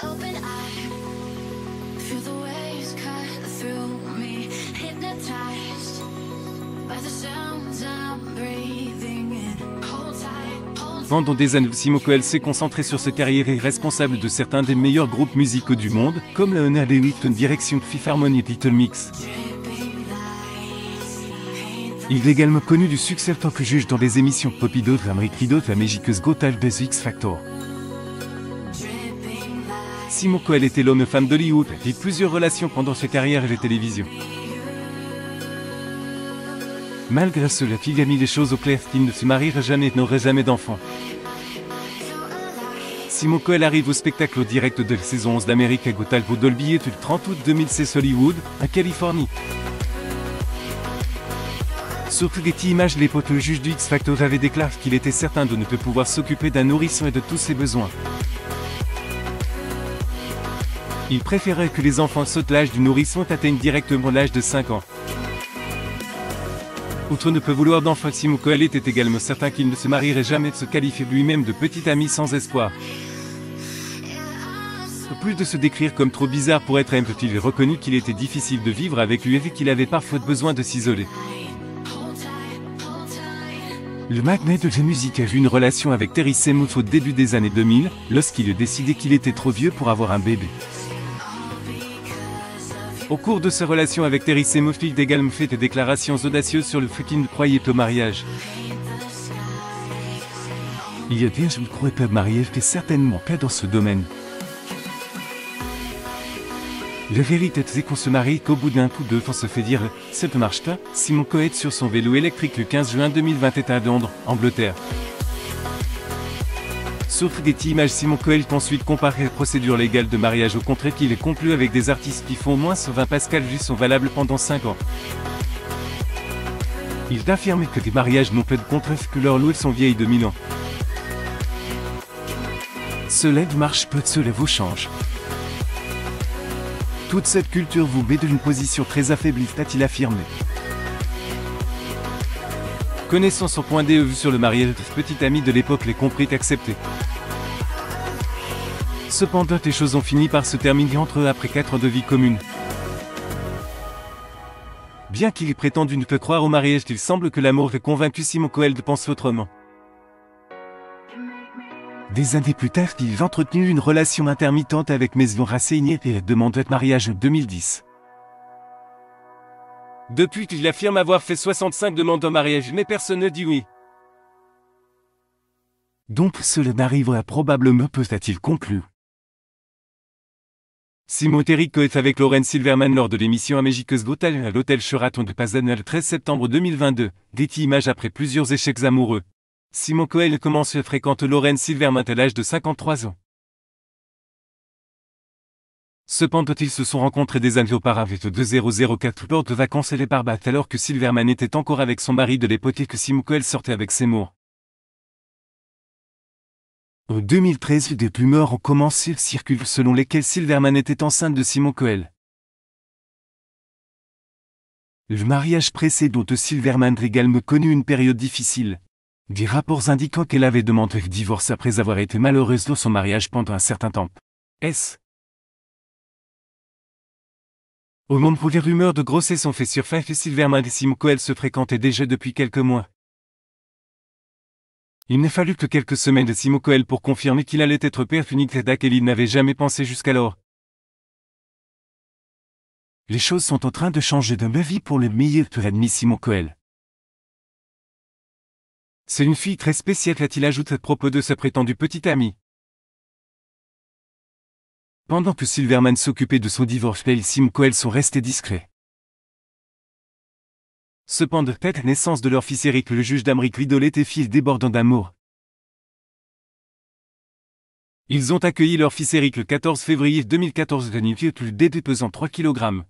open eye, feel the waves cut through me, hypnotized by the sounds I'm breathing in. Hold tight, hold tight. Pendant des années, Simon Cowell s'est concentré sur sa carrière et est responsable de certains des meilleurs groupes musicaux du monde, comme la Honor One Direction, Fifth Harmony et Little Mix. Il est également connu du succès en tant que juge dans les émissions Pop Idol, American Idol, America's Got Talent et The X Factor. Simon Cowell était l'homme femme d'Hollywood, et plusieurs relations pendant sa carrière à la télévision. Malgré cela, il a mis les choses au clair qu'il ne se mariera jamais et n'aurait jamais d'enfants. Simon Cowell arrive au spectacle au direct de la saison 11 d'America's Got Talent au Dolby le 30 août 2016 Hollywood, en Californie. Sur Getty Images, l'époque, le juge du X Factor avait déclaré qu'il était certain de ne pas pouvoir s'occuper d'un nourrisson et de tous ses besoins. Il préférait que les enfants sautent l'âge du nourrisson et atteignent directement l'âge de 5 ans. Outre ne pas vouloir d'enfants, Simon Cowell était également certain qu'il ne se marierait jamais et se qualifiait lui-même de petit ami sans espoir. En plus de se décrire comme trop bizarre pour être aimé, il a reconnu qu'il était difficile de vivre avec lui et qu'il avait parfois besoin de s'isoler. Le magnat de la musique a eu une relation avec Terry Seymour au début des années 2000, lorsqu'il a décidé qu'il était trop vieux pour avoir un bébé. Au cours de sa relation avec Terry Seymour, il a également fait des déclarations audacieuses sur le fait qu'il ne croyait pas au mariage. Il a dit « Je ne crois pas au mariage, et certainement pas dans ce domaine. La vérité c'est qu'on se marie qu'au bout d'un coup de on se fait dire « Ça ne marche pas ». Simon Cowell sur son vélo électrique le 15 juin 2020 est à Londres, Angleterre. Sur Getty Images, Simon Cowell est ensuite comparé à la procédure légale de mariage au contraire qu'il est conclu avec des artistes qui font au moins 20 Pascal J sont valables pendant 5 ans. Il a affirmé que les mariages n'ont pas de contrat que leurs lois sont vieilles de 1000 ans. Cela ne marche pas, cela vous change. Toute cette culture vous met dans une position très affaiblie, a-t-il affirmé. Connaissant son point de vue sur le mariage, petit ami de l'époque les compris et accepté. Cependant, les choses ont fini par se terminer entre eux après 4 ans de vie commune. Bien qu'il ait prétendu ne pas croire au mariage, il semble que l'amour ait convaincu Simon Cowell de penser autrement. Des années plus tard, il a entretenu une relation intermittente avec Maison Rasseigné et a demandé le mariage en 2010. Depuis, il affirme avoir fait 65 demandes en mariage, mais personne ne dit oui. Donc cela n'arrivera probablement, peut-il conclu. Simon Terry Cowell avec Lauren Silverman lors de l'émission America's Got Talent à l'hôtel Sheraton de Pasadena le 13 septembre 2022, Getty Images après plusieurs échecs amoureux. Simon Cowell commence à fréquenter Lauren Silverman à l'âge de 53 ans. Cependant, ils se sont rencontrés des années auparavant au 2004 lors de vacances à les Barbados alors que Silverman était encore avec son mari de l'époque et que Simon Cowell sortait avec Seymour. En 2013, des rumeurs ont commencé à circuler selon lesquelles Silverman était enceinte de Simon Cowell. Le mariage précédent de Silverman a également connu une période difficile. Des rapports indiquant qu'elle avait demandé le divorce après avoir été malheureuse dans son mariage pendant un certain temps. Au moment où les rumeurs de grossesse ont fait surface, Silverman et Simon Cowell se fréquentaient déjà depuis quelques mois. Il n'a fallu que quelques semaines de Simon Cowell pour confirmer qu'il allait être père unique à laquelle il n'avait jamais pensé jusqu'alors. Les choses sont en train de changer de ma vie pour le meilleur, a admis Simon Cowell. C'est une fille très spéciale, a-t-il ajouté à propos de sa prétendue petite amie. Pendant que Silverman s'occupait de son divorce, elle et Simon Cowell sont restés discrets. Cependant, à la naissance de leur fils Eric, le juge d'America's Idol était fils débordant d'amour. Ils ont accueilli leur fils Eric le 14 février 2014 à New York, le bébé pesant 3 kg.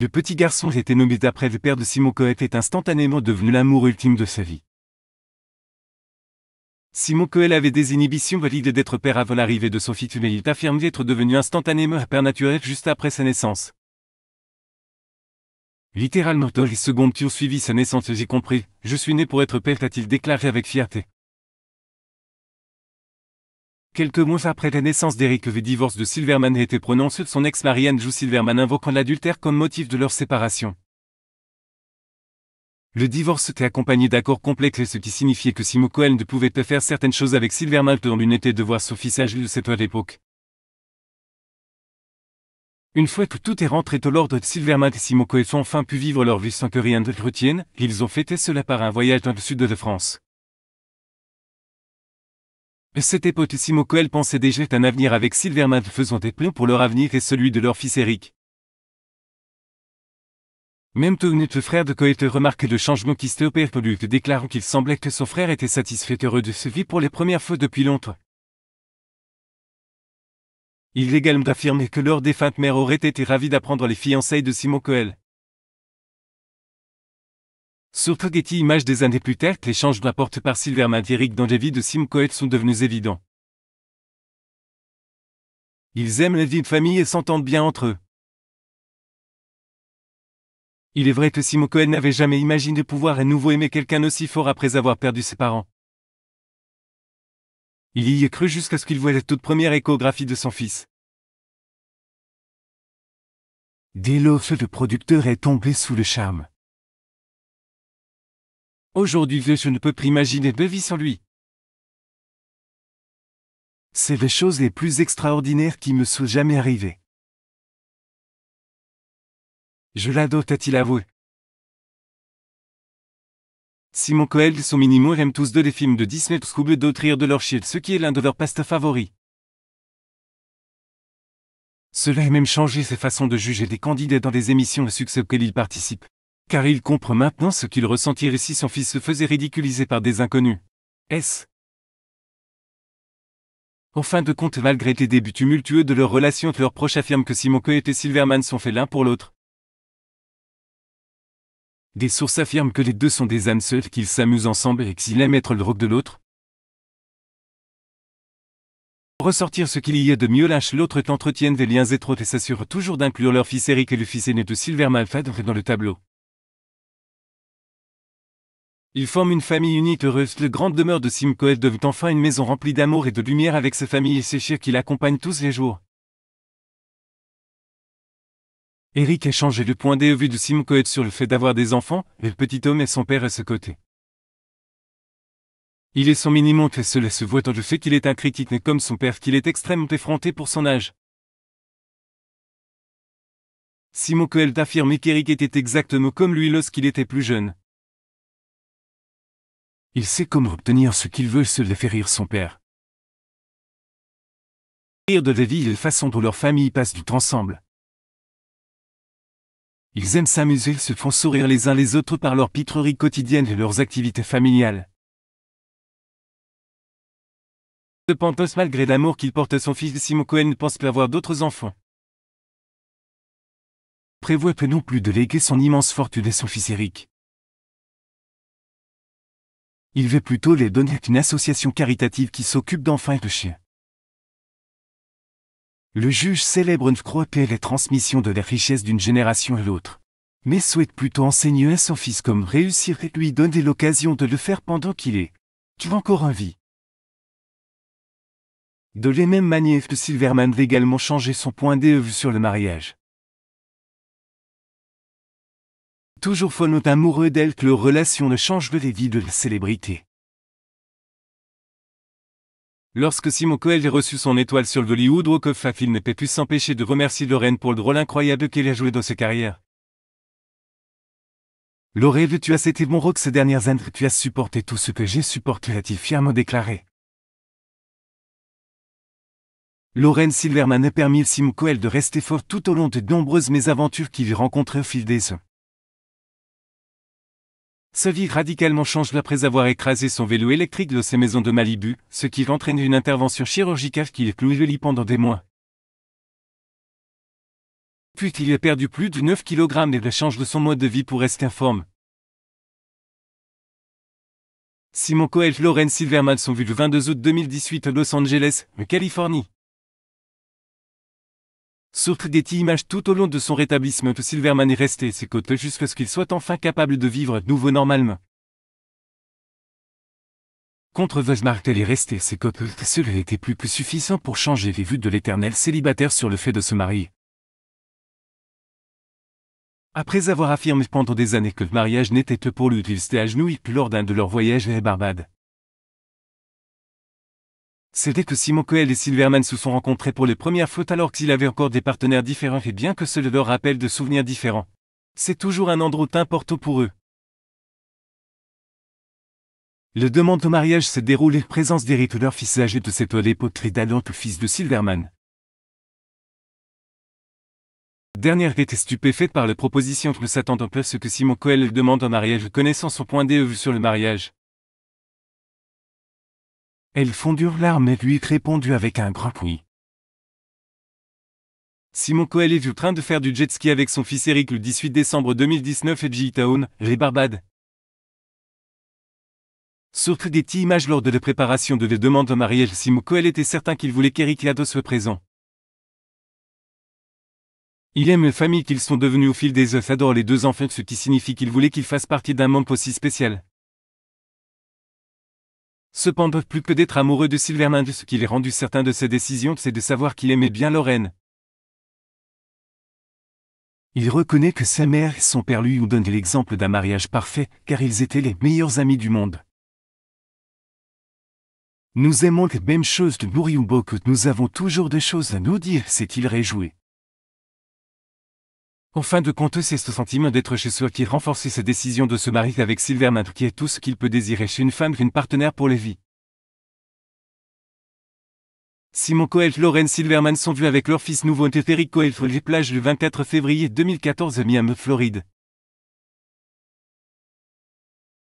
Le petit garçon a été nommé d'après le père de Simon Cowell est instantanément devenu l'amour ultime de sa vie. Simon Cowell avait des inhibitions valides d'être père avant l'arrivée de son fils, mais il affirme être devenu instantanément un père naturel juste après sa naissance. Littéralement dans les secondes qui ont suivi sa naissance, j'ai compris, je suis né pour être père, a-t-il déclaré avec fierté. Quelques mois après la naissance d'Eric, le divorce de Silverman a été prononcé de son ex-mari Andrew Silverman, invoquant l'adultère comme motif de leur séparation. Le divorce était accompagné d'accords complexes, ce qui signifiait que Simon Cowell ne pouvait pas faire certaines choses avec Silverman dont l'une était de voir son fils âgé de cette époque. Une fois que tout est rentré au l'ordre, Silverman et Simon Cowell ont enfin pu vivre leur vie sans que rien ne le retienne. Ils ont fêté cela par un voyage dans le sud de France. À cette époque, Simon Cowell pensait déjà à un avenir avec Silverman, faisant des plans pour leur avenir et celui de leur fils Eric. Même Tony, le frère de Cowell, remarquait le changement qui s'était opéré pour lui, déclarant qu'il semblait que son frère était satisfait et heureux de sa vie pour les premières fois depuis longtemps. Il est également affirmé que leur défunte mère aurait été ravie d'apprendre les fiançailles de Simon Cowell. Sur Getty Images des années plus tard, les changements apportés par Silverman et Eric dans les vies de Simon Cowell sont devenus évidents. Ils aiment la vie de famille et s'entendent bien entre eux. Il est vrai que Simon Cowell n'avait jamais imaginé pouvoir à nouveau aimer quelqu'un aussi fort après avoir perdu ses parents. Il y est cru jusqu'à ce qu'il voie la toute première échographie de son fils. Dès lors, le producteur est tombé sous le charme. Aujourd'hui, je ne peux plus imaginer de vie sans lui. C'est les choses les plus extraordinaires qui me sont jamais arrivées. Je l'adore, a-t-il avoué. Simon Cowell et son Minimo aiment tous deux les films de Disney, Scooby d'autres rire de leur shit, ce qui est l'un de leurs pastes favoris. Cela a même changé ses façons de juger des candidats dans les émissions à succès auxquelles ils participent. Car il comprend maintenant ce qu'il ressentirait si son fils se faisait ridiculiser par des inconnus. En fin de compte, malgré les débuts tumultueux de leur relation, leurs proches affirment que Simon Cowell et Silverman sont faits l'un pour l'autre. Des sources affirment que les deux sont des âmes seules, qu'ils s'amusent ensemble et qu'ils aiment être le rock de l'autre. Pour ressortir ce qu'il y a de mieux, l'un chez l'autre entretiennent des liens étroits et s'assurent toujours d'inclure leur fils Eric et le fils aîné de Silverman dans le tableau. Ils forment une famille unique heureuse. Le grande demeure de Simon Cowell devient enfin une maison remplie d'amour et de lumière avec sa famille et ses chiens qui l'accompagnent tous les jours. Eric a changé le point de vue de Simon Cowell sur le fait d'avoir des enfants, et le petit homme et son père à ce côté. Il est son minimum et cela se voit dans le fait qu'il est un critique, mais comme son père qu'il est extrêmement effronté pour son âge. Simon Cowell affirme qu'Eric était exactement comme lui lorsqu'il était plus jeune. Il sait comment obtenir ce qu'il veut, se le fait rire son père. Rire de la vie et la façon dont leur famille passe du temps ensemble. Ils aiment s'amuser, se font sourire les uns les autres par leurs pitreries quotidiennes et leurs activités familiales. Cependant, malgré l'amour qu'il porte à son fils, Simon Cowell ne pense pas avoir d'autres enfants. Il prévoit pas non plus de léguer son immense fortune à son fils Eric. Il veut plutôt les donner à une association caritative qui s'occupe d'enfants et de chiens. Le juge célèbre ne croit pas à la transmission de la richesse d'une génération à l'autre, mais souhaite plutôt enseigner à son fils comment réussir et lui donner l'occasion de le faire pendant qu'il est encore en vie. De la même manière que Silverman va également changer son point de vue sur le mariage. Toujours follement amoureux d'elle, que leur relation ne change que les vies de la célébrité. Lorsque Simon Cowell a reçu son étoile sur le Hollywood Walk of Fame, il n'a pas pu s'empêcher de remercier Lorraine pour le rôle incroyable qu'elle a joué dans sa carrière. Lorraine, tu as été mon rock ces dernières années, tu as supporté tout ce que j'ai supporté, a-t-il fièrement déclaré. Lorraine Silverman a permis à Simon Cowell de rester fort tout au long de nombreuses mésaventures qu'il rencontrait au fil des ans. Sa vie radicalement change après avoir écrasé son vélo électrique dans ses maisons de Malibu, ce qui entraîne une intervention chirurgicale qui est clouée pendant des mois. Puis il a perdu plus de 9 kg et change de son mode de vie pour rester en forme. Simon Cowell et Lorraine Silverman sont vus le 22 août 2018 à Los Angeles, en Californie. Sur Getty Images, tout au long de son rétablissement, Silverman est resté à ses côtés jusqu'à ce qu'il soit enfin capable de vivre à nouveau normalement. Contre Martel est resté ses copains, cela était plus que suffisant pour changer les vues de l'éternel célibataire sur le fait de se marier. Après avoir affirmé pendant des années que le mariage n'était que pour lui, il s'était agenouillé lors d'un de leurs voyages à Barbade. C'était que Simon Cowell et Silverman se sont rencontrés pour les premières fois alors qu'ils avaient encore des partenaires différents et bien que cela leur rappelle de souvenirs différents. C'est toujours un endroit important pour eux. Le demande au mariage s'est déroulé en présence d'Eric, leur fils âgé de cette époque, Tridalent, le fils de Silverman. Dernière était stupéfaite par la proposition ne s'attendant pas à ce que Simon Cowell demande en mariage connaissant son point de vue sur le mariage. Elle fondure larmes et lui répondit avec un grand oui. Simon Cowell est en train de faire du jet ski avec son fils Eric le 18 décembre 2019 à G-Town, les Barbades. Surtout des images lors de la préparation de la demande en mariage, Simon Cowell était certain qu'il voulait qu'Eric Lados soit présent. Il aime la famille qu'ils sont devenus au fil des œufs, adore les deux enfants, ce qui signifie qu'il voulait qu'ils fassent partie d'un membre aussi spécial. Cependant, plus que d'être amoureux de Silverman, ce qui l'est rendu certain de ses décisions, c'est de savoir qu'il aimait bien Lorraine. Il reconnaît que sa mère et son père lui ont donné l'exemple d'un mariage parfait, car ils étaient les meilleurs amis du monde. Nous aimons les mêmes choses de Muriumbo, que nous avons toujours des choses à nous dire, s'est-il réjoui. En fin de compte, c'est ce sentiment d'être chez soi qui renforce sa décision de se marier avec Silverman, qui est tout ce qu'il peut désirer chez une femme qu'une partenaire pour la vie. Simon Cowell et Lauren Silverman sont vus avec leur fils nouveau Eric Cowell sur les plages le 24 février 2014 à Miami, Floride.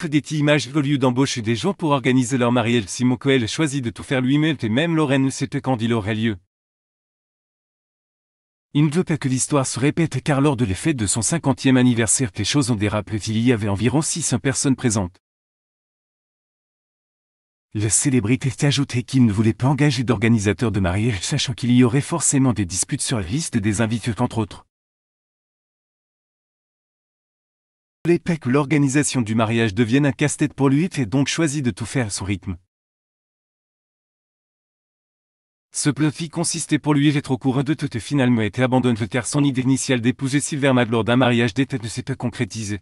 Des images au lieu d'embaucher des gens pour organiser leur mariage, Simon Cowell choisit de tout faire lui-même et même Lauren ne sait quand il aurait lieu. Il ne veut pas que l'histoire se répète car lors de les fêtes de son 50e anniversaire, les choses ont dérapé. Il y avait environ 600 personnes présentes. La célébrité a ajouté qu'il ne voulait pas engager d'organisateur de mariage, sachant qu'il y aurait forcément des disputes sur la liste des invités entre autres. Il voulait pas que l'organisation du mariage devienne un casse-tête pour lui et donc choisit de tout faire à son rythme. Ce plan consistait pour lui d'être au courant de tout et finalement été abandonné car son idée initiale d'épouser Silverman lors d'un mariage d'été ne s'est pas concrétisée.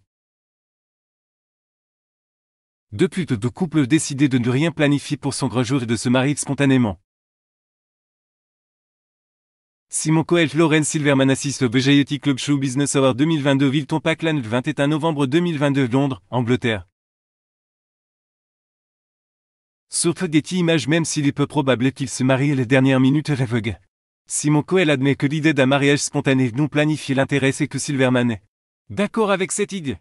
Depuis, deux couples décidaient de ne rien planifier pour son grand jour et de se marier spontanément. Simon Cowell et Lauren Silverman assistent au Variety Club Show Business Award 2022 Wilton Parkland le 21 novembre 2022 Londres, Angleterre. Surtout des images même s'il est peu probable qu'il se marie à la dernière minute à l'aveugle. Simon Cowell admet que l'idée d'un mariage spontané non planifié l'intéresse et que Silverman est d'accord avec cette idée.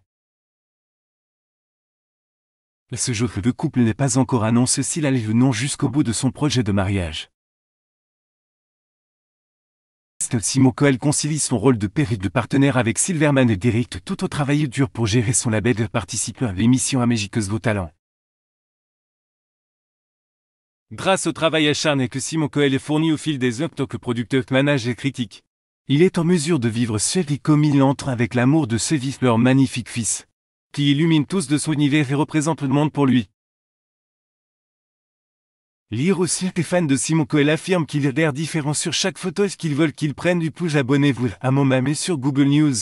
Ce jour, le couple n'est pas encore annoncé s'il allait ou non jusqu'au bout de son projet de mariage. Simon Cowell concilie son rôle de père et de partenaire avec Silverman et d'Eric tout au travail dur pour gérer son label et participer à l'émission América's Got Talent. Grâce au travail acharné que Simon Cowell est fourni au fil des heures en tant que producteur, manager et critique, il est en mesure de vivre seul et comme il entre avec l'amour de ses fils, leur magnifique fils, qui illumine tous de son univers et représente le monde pour lui. Lire aussi les fans de Simon Cowell affirment qu'il a l'air différent sur chaque photo et qu'ils veulent qu'il prenne du pouce. Abonnez-vous à mon mamé sur Google News.